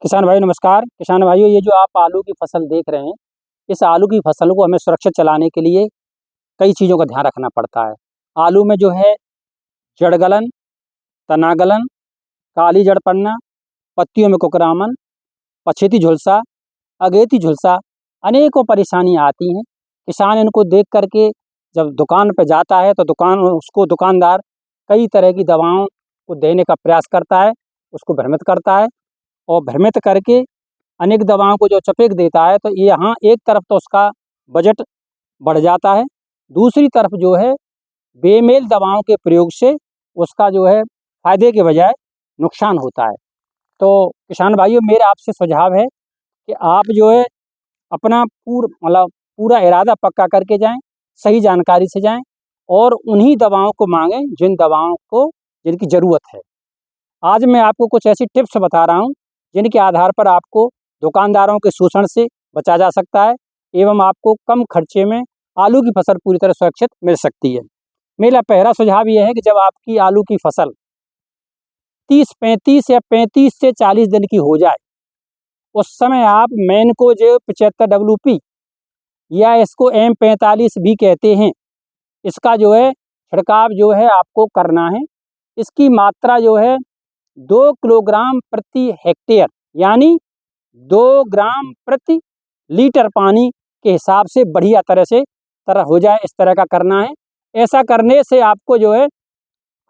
किसान भाई नमस्कार। किसान भाइयों, ये जो आप आलू की फसल देख रहे हैं, इस आलू की फसल को हमें सुरक्षित चलाने के लिए कई चीज़ों का ध्यान रखना पड़ता है। आलू में जो है जड़ गलन, तना गलन, काली जड़ पड़ना, पत्तियों में कुकरामन, पछेती झुलसा, अगेती झुलसा, अनेकों परेशानियाँ आती हैं। किसान इनको देख कर के जब दुकान पे जाता है तो दुकानदार कई तरह की दवाओं को देने का प्रयास करता है, उसको भ्रमित करता है और भ्रमित करके अनेक दवाओं को जो चपेट देता है, तो यहाँ एक तरफ तो उसका बजट बढ़ जाता है, दूसरी तरफ जो है बेमेल दवाओं के प्रयोग से उसका जो है फ़ायदे के बजाय नुकसान होता है। तो किसान भाइयों, मेरा आपसे सुझाव है कि आप जो है अपना पूरा इरादा पक्का करके जाएँ, सही जानकारी से जाएँ और उन्हीं दवाओं को माँगें जिनकी ज़रूरत है। आज मैं आपको कुछ ऐसी टिप्स बता रहा हूँ जिनके आधार पर आपको दुकानदारों के शोषण से बचा जा सकता है एवं आपको कम खर्चे में आलू की फसल पूरी तरह सुरक्षित मिल सकती है। मेरा पहला सुझाव यह है कि जब आपकी आलू की फसल 30-35 या 35 से 40 दिन की हो जाए, उस समय आप मैनकोजेब 75 WP या इसको M45 भी कहते हैं, इसका जो है छिड़काव जो है आपको करना है। इसकी मात्रा जो है 2 किलोग्राम प्रति हेक्टेयर यानी 2 ग्राम प्रति लीटर पानी के हिसाब से बढ़िया तरह हो जाए, इस तरह का करना है। ऐसा करने से आपको जो है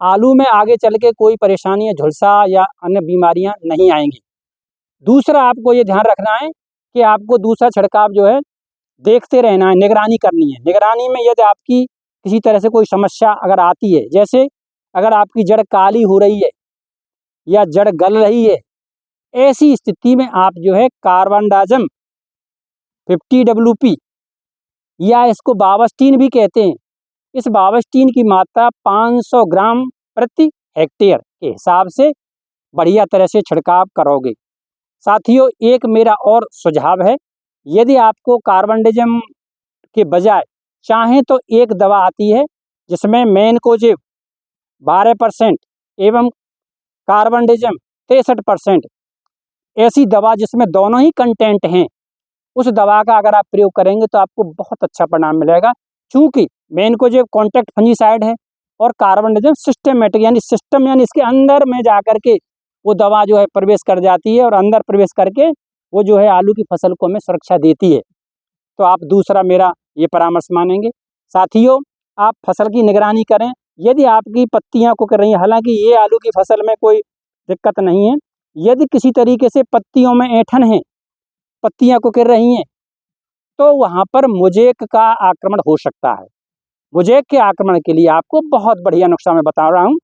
आलू में आगे चल के कोई परेशानी या झुलसा या अन्य बीमारियां नहीं आएंगी। दूसरा आपको ये ध्यान रखना है कि आपको दूसरा छिड़काव जो है देखते रहना है, निगरानी करनी है। निगरानी में यदि आपकी किसी तरह से कोई समस्या अगर आती है, जैसे अगर आपकी जड़ काली हो रही है या जड़ गल रही है, ऐसी स्थिति में आप जो है कार्बनडाजिम 50 WP या इसको बावस्टीन भी कहते हैं, इस बावस्टीन की मात्रा 500 ग्राम प्रति हेक्टेयर के हिसाब से बढ़िया तरह से छिड़काव करोगे। साथियों, एक मेरा और सुझाव है, यदि आपको कार्बनडाजिम के बजाय चाहें तो एक दवा आती है जिसमें मैनकोजेब 12% एवं कार्बनडाजिम 63%, ऐसी दवा जिसमें दोनों ही कंटेंट हैं, उस दवा का अगर आप प्रयोग करेंगे तो आपको बहुत अच्छा परिणाम मिलेगा। चूँकि मैनकोजेब कॉन्टैक्ट फंजीसाइड है और कार्बनडाजिम सिस्टमेटिक यानी इसके अंदर में जाकर के वो दवा जो है प्रवेश कर जाती है और अंदर प्रवेश करके वो जो है आलू की फसल को हमें सुरक्षा देती है। तो आप दूसरा मेरा ये परामर्श मानेंगे। साथियों, आप फसल की निगरानी करें। यदि आपकी पत्तियां कुक रही हैं, हालांकि ये आलू की फसल में कोई दिक्कत नहीं है, यदि किसी तरीके से पत्तियों में ऐंठन है, पत्तियां कुक रही हैं, तो वहाँ पर मोजेक का आक्रमण हो सकता है। मोजेक के आक्रमण के लिए आपको बहुत बढ़िया नुस्खा मैं बता रहा हूँ।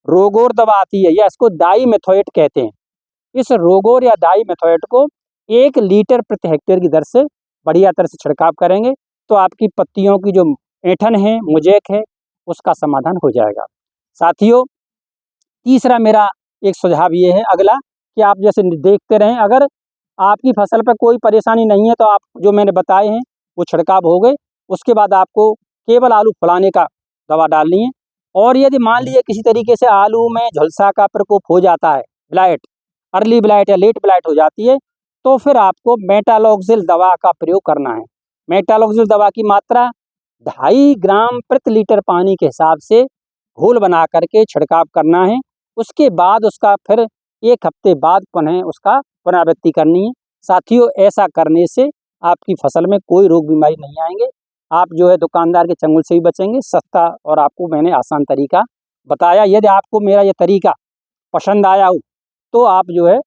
रोगोर दवा आती है या इसको डाईमेथोएट कहते हैं। इस रोगोर या डाईमेथोएट को 1 लीटर प्रति हेक्टेयर की दर से बढ़िया तरह से छिड़काव करेंगे तो आपकी पत्तियों की जो ऐंठन है, मोजेक है, उसका समाधान हो जाएगा। साथियों, तीसरा मेरा एक सुझाव ये है अगला कि आप जैसे देखते रहें, अगर आपकी फसल पर कोई परेशानी नहीं है तो आप जो मैंने बताए हैं वो छिड़काव हो गए। उसके बाद आपको केवल आलू फुलाने का दवा डालनी है। और यदि मान लीजिए किसी तरीके से आलू में झुलसा का प्रकोप हो जाता है, ब्लाइट, अर्ली ब्लाइट या लेट ब्लाइट हो जाती है, तो फिर आपको मेटालॉक्सिल दवा का प्रयोग करना है। मेटालॉक्सिल दवा की मात्रा 2.5 ग्राम प्रति लीटर पानी के हिसाब से घोल बना करके छिड़काव करना है। उसके बाद उसका फिर 1 हफ्ते बाद पुनः उसका पुनरावृत्ति करनी है। साथियों, ऐसा करने से आपकी फसल में कोई रोग बीमारी नहीं आएंगे। आप जो है दुकानदार के चंगुल से भी बचेंगे। सस्ता और आपको मैंने आसान तरीका बताया। यदि आपको मेरा ये तरीका पसंद आया हो तो आप जो है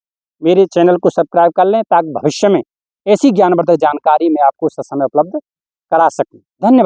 मेरे चैनल को सब्सक्राइब कर लें ताकि भविष्य में ऐसी ज्ञानवर्धक जानकारी मैं आपको ससमय उपलब्ध करा सकूं। धन्यवाद।